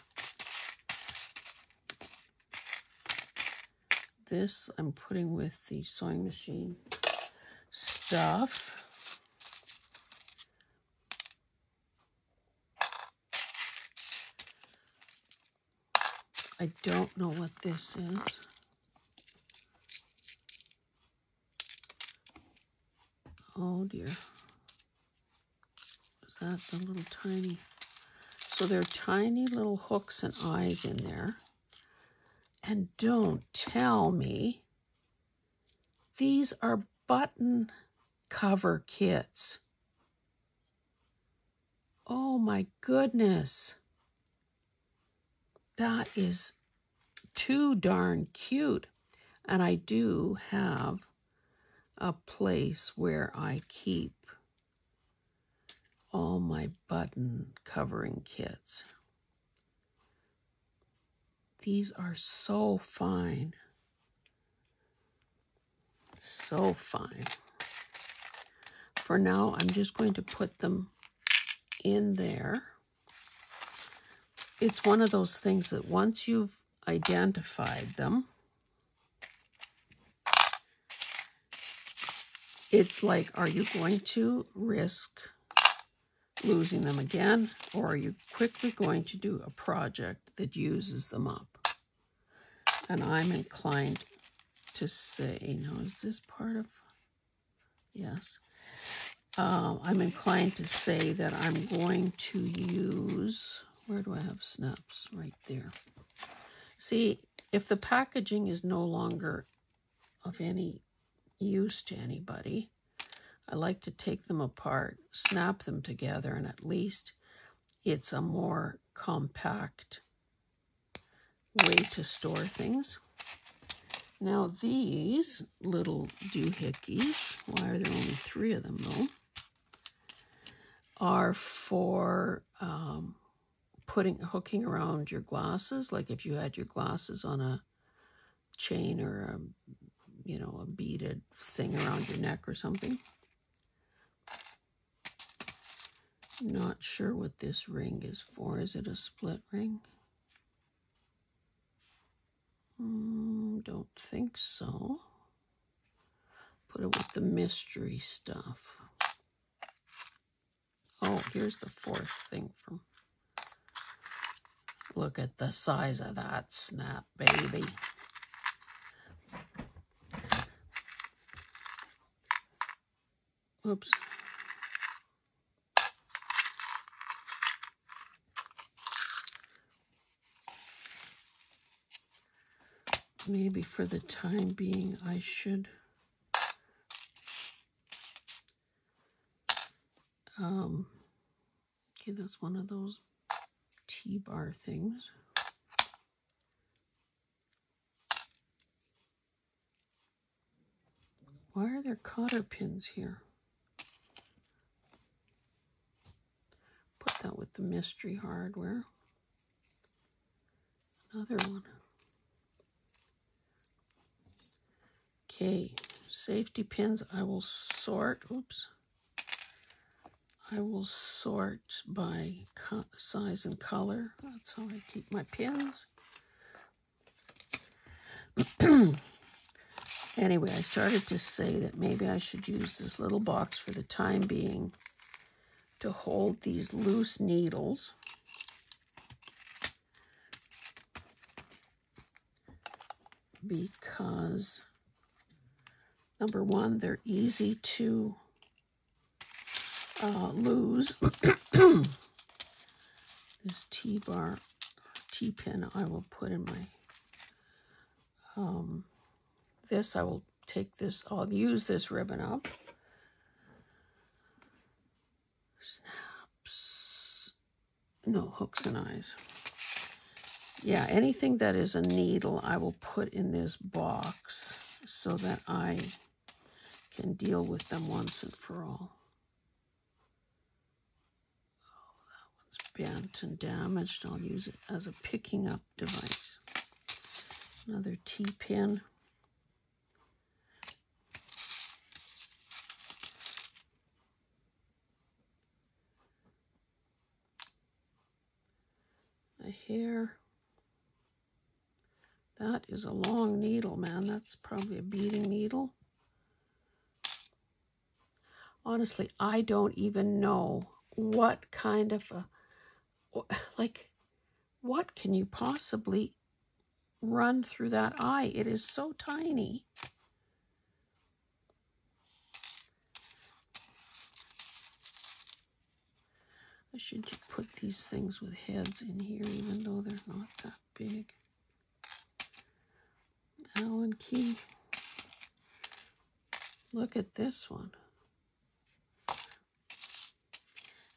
This I'm putting with the sewing machine stuff. I don't know what this is. Oh dear. Is that the little tiny? So there are tiny little hooks and eyes in there. And don't tell me these are button cover kits. Oh my goodness. That is too darn cute. And I do have a place where I keep all my button covering kits. These are so fine. So fine. For now, I'm just going to put them in there. It's one of those things that once you've identified them, it's like, are you going to risk losing them again, or are you quickly going to do a project that uses them up? And I'm inclined to say, no, is this part of, yes. I'm inclined to say that I'm going to use, where do I have snaps? Right there. See, if the packaging is no longer of any use to anybody, I like to take them apart, snap them together, and at least it's a more compact way to store things. Now these little doohickeys, why are there only 3 of them though, are for hooking around your glasses. Like if you had your glasses on a chain or a beaded thing around your neck or something. Not sure what this ring is for. Is it a split ring? Don't think so. Put it with the mystery stuff. Oh, here's the 4th thing from... Look at the size of that snap, baby. Oops. Maybe for the time being, I should okay, that's one of those T-bar things. Why are there cotter pins here? Put that with the mystery hardware. Another one. Okay, safety pins I will sort, oops. I will sort by size and color. That's how I keep my pins. Anyway, I started to say that maybe I should use this little box for the time being to hold these loose needles. Because, number one, they're easy to lose. This T-bar, T-pin, I will put in my, this, I will take this, I'll use this ribbon up. Snaps, no, hooks and eyes. Yeah, anything that is a needle, I will put in this box so that I can deal with them once and for all. Oh, that one's bent and damaged. I'll use it as a picking up device. Another T-pin. A hair. That is a long needle, man. That's probably a beading needle. Honestly, I don't even know what kind of a, like, what can you possibly run through that eye? It is so tiny. I should put these things with heads in here, even though they're not that big. Allen key. Look at this one.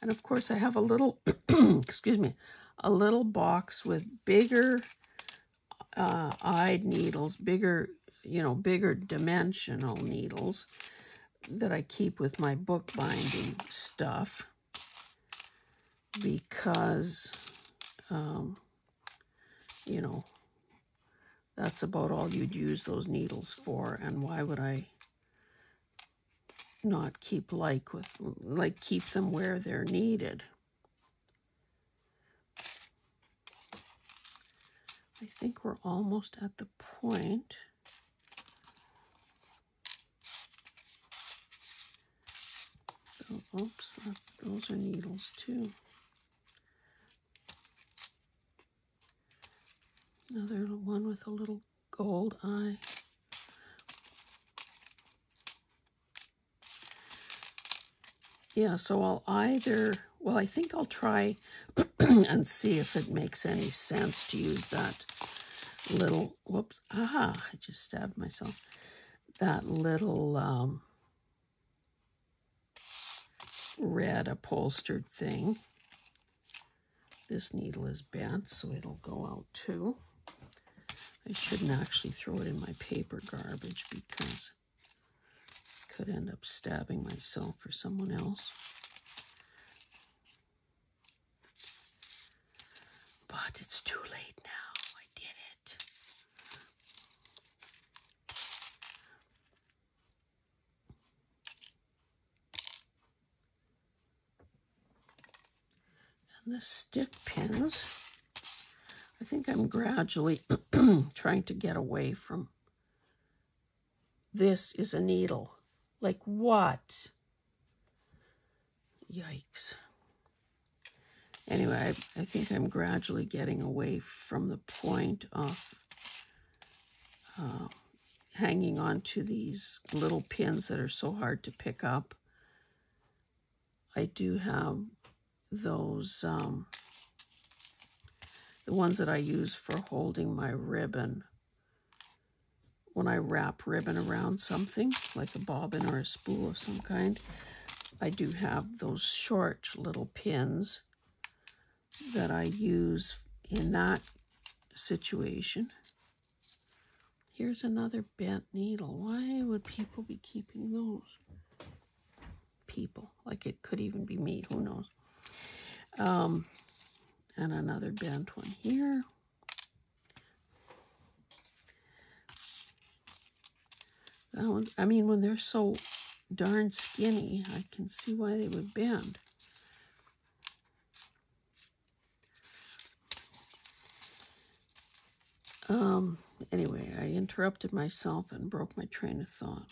And of course I have a little, excuse me, a little box with bigger eyed needles, bigger, you know, bigger dimensional needles that I keep with my bookbinding stuff because, you know, that's about all you'd use those needles for, and why would I not keep keep them where they're needed? I think we're almost at the point. So, oops, those are needles too. Another one with a little gold eye. Yeah, so I'll either, well, I think I'll try and see if it makes any sense to use that little, whoops, I just stabbed myself. That little red upholstered thing. This needle is bent, so it'll go out too. I shouldn't actually throw it in my paper garbage because I could end up stabbing myself or someone else. But it's too late now. I did it. And the stick pins, I think I'm gradually trying to get away from. This is a needle. Like what? Yikes. Anyway, I think I'm gradually getting away from the point of hanging on to these little pins that are so hard to pick up. I do have those, the ones that I use for holding my ribbon. When I wrap ribbon around something, like a bobbin or a spool of some kind, I do have those short little pins that I use in that situation. Here's another bent needle. Why would people be keeping those? People, like it could even be me, who knows? And another bent one here. That one, I mean, when they're so darn skinny, I can see why they would bend. Anyway, I interrupted myself and broke my train of thought.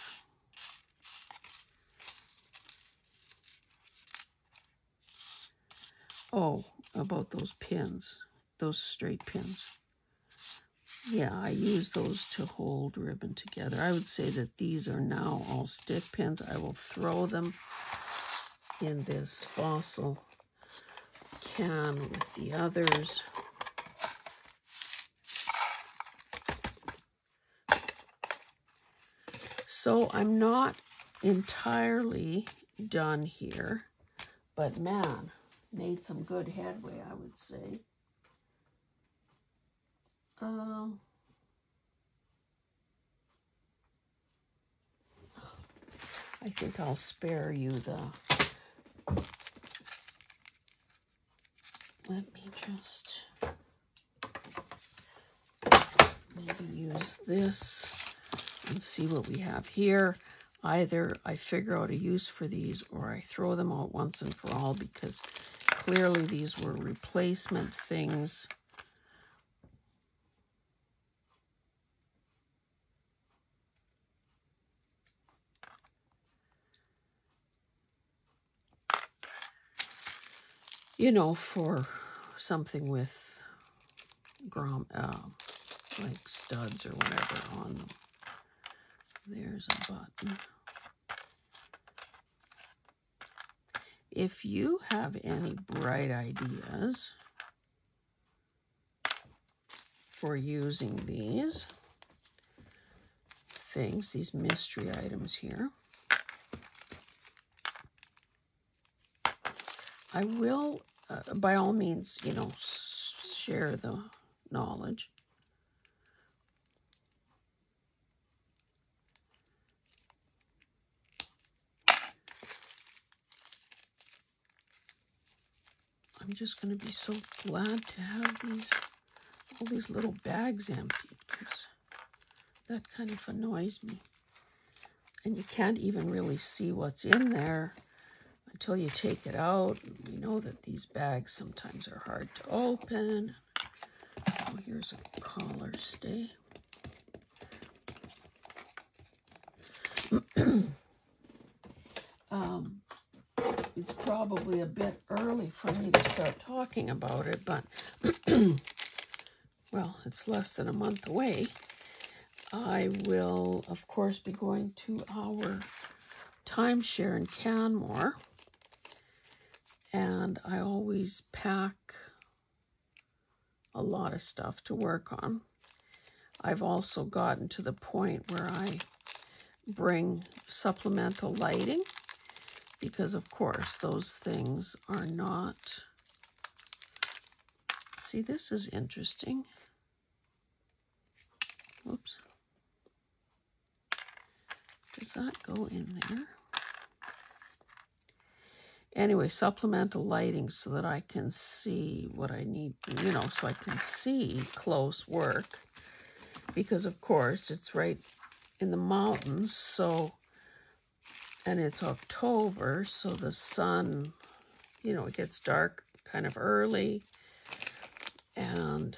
Oh, about those pins, those straight pins. Yeah, I use those to hold ribbon together. I would say that these are now all stick pins. I will throw them in this fossil can with the others. So I'm not entirely done here, but man, made some good headway, I would say. I think I'll spare you the... Let me just maybe use this and see what we have here. Either I figure out a use for these or I throw them out once and for all, because clearly these were replacement things. You know, for something with like studs or whatever on them. There's a button. If you have any bright ideas for using these things, these mystery items here, I will, by all means, you know, share the knowledge. I'm just going to be so glad to have all these little bags emptied, because that kind of annoys me. And you can't even really see what's in there until you take it out. We know that these bags sometimes are hard to open. Oh, here's a collar stay. It's probably a bit early for me to start talking about it, but well, it's less than a month away. I will, of course, be going to our timeshare in Canmore, and I always pack a lot of stuff to work on. I've also gotten to the point where I bring supplemental lighting, because of course those things are not... See, this is interesting. Whoops. Does that go in there? Anyway, supplemental lighting so that I can see what I need, you know, so I can see close work, because of course it's right in the mountains, so, and it's October, so the sun, you know, it gets dark kind of early, and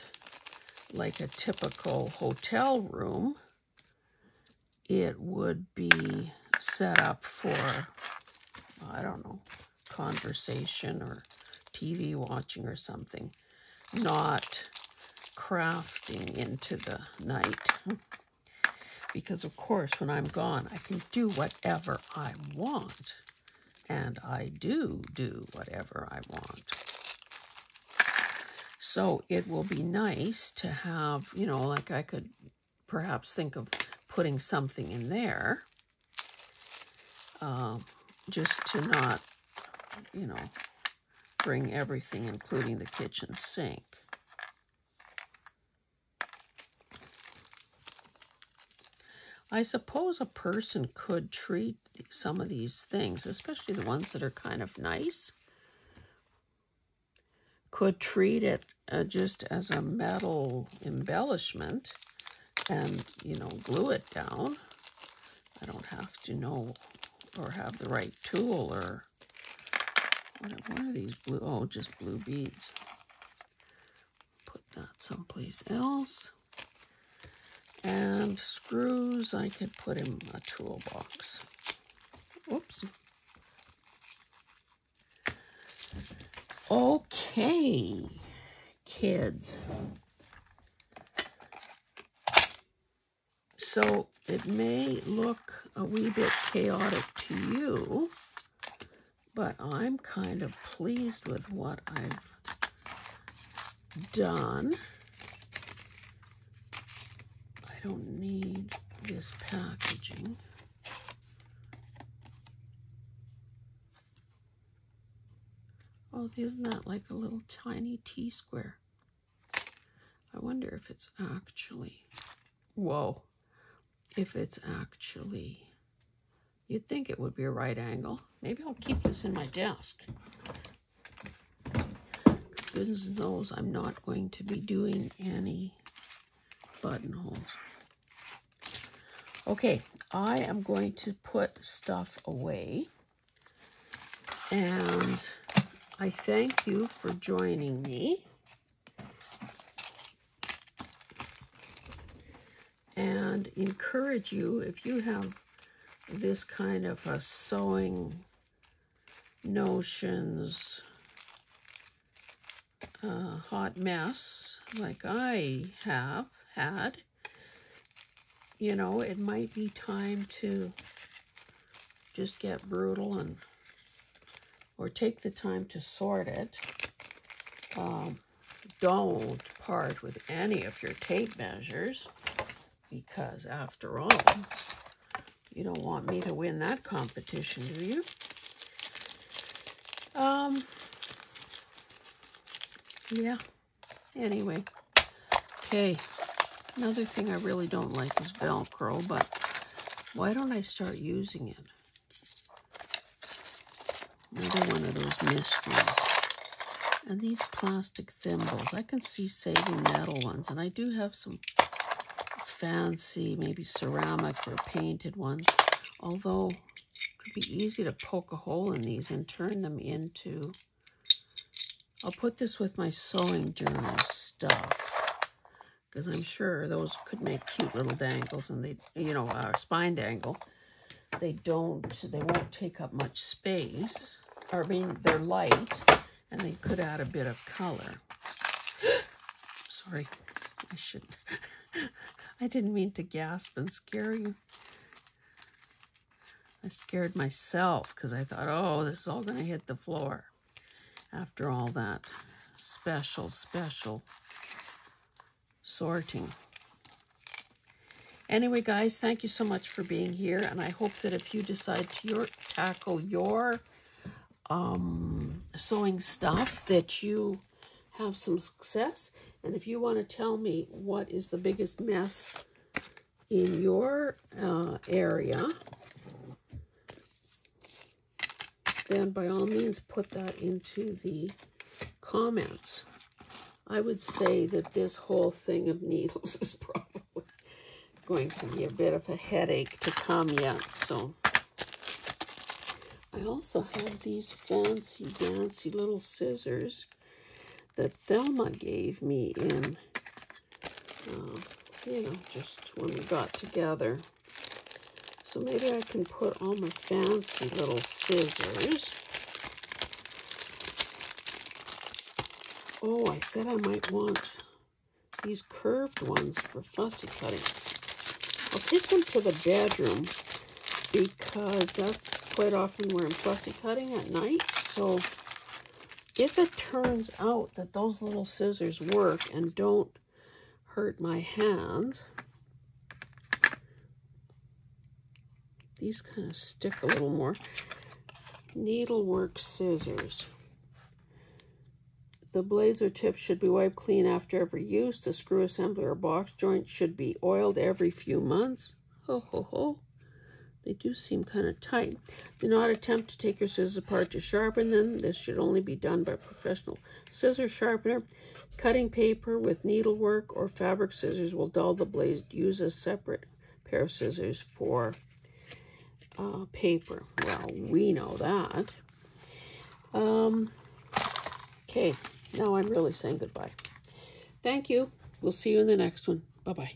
like a typical hotel room, it would be set up for, I don't know, conversation or TV watching or something, not crafting into the night. Because of course, when I'm gone, I can do whatever I want. And I do whatever I want. So it will be nice to have, you know, like I could perhaps think of putting something in there. Just to not, you know, bring everything, including the kitchen sink. I suppose a person could treat some of these things, especially the ones that are kind of nice, could treat it just as a metal embellishment and, you know, glue it down. I don't have to know or have the right tool or... What are these blue? Oh, just blue beads. Put that someplace else. And screws, I could put in a toolbox. Oops. Okay, kids. So it may look a wee bit chaotic to you, but I'm kind of pleased with what I've done. I don't need this packaging. Oh, isn't that like a little tiny T-square? I wonder if it's actually, whoa, if it's actually You'd think it would be a right angle. Maybe I'll keep this in my desk. Goodness knows I'm not going to be doing any buttonholes. Okay, I am going to put stuff away. And I thank you for joining me. And encourage you, if you have this kind of a sewing notions, hot mess like I have had, you know, it might be time to just get brutal and or take the time to sort it. Don't part with any of your tape measures, because after all, you don't want me to win that competition, do you? Yeah, anyway. Okay, another thing I really don't like is Velcro, but why don't I start using it? Another one of those mysteries. And these plastic thimbles, I can see saving metal ones, and I do have some fancy, maybe ceramic or painted ones, although it could be easy to poke a hole in these and turn them into, I'll put this with my sewing journal stuff, because I'm sure those could make cute little dangles, and they, you know, spine dangle. They won't take up much space, or I mean, they're light, and they could add a bit of color. Sorry, I shouldn't. I didn't mean to gasp and scare you. I scared myself because I thought, oh, this is all going to hit the floor after all that special sorting. Anyway, guys, thank you so much for being here, and I hope that if you decide to tackle your sewing stuff, that you have some success. And if you want to tell me what is the biggest mess in your area, then by all means put that into the comments. I would say that this whole thing of needles is probably going to be a bit of a headache to come yet. So I also have these fancy dancy little scissors that Thelma gave me in, you know, just when we got together. So maybe I can put all my fancy little scissors. Oh, I said I might want these curved ones for fussy cutting. I'll take them to the bedroom because that's quite often where I'm fussy cutting at night. So if it turns out that those little scissors work and don't hurt my hands, these kind of stick a little more. Needlework scissors. The blades or tips should be wiped clean after every use. The screw assembly or box joint should be oiled every few months. Ho, ho, ho. They do seem kind of tight. Do not attempt to take your scissors apart to sharpen them. This should only be done by a professional scissor sharpener. Cutting paper with needlework or fabric scissors will dull the blades. Use a separate pair of scissors for paper. Well, we know that. Okay, now I'm really saying goodbye. Thank you. We'll see you in the next one. Bye-bye.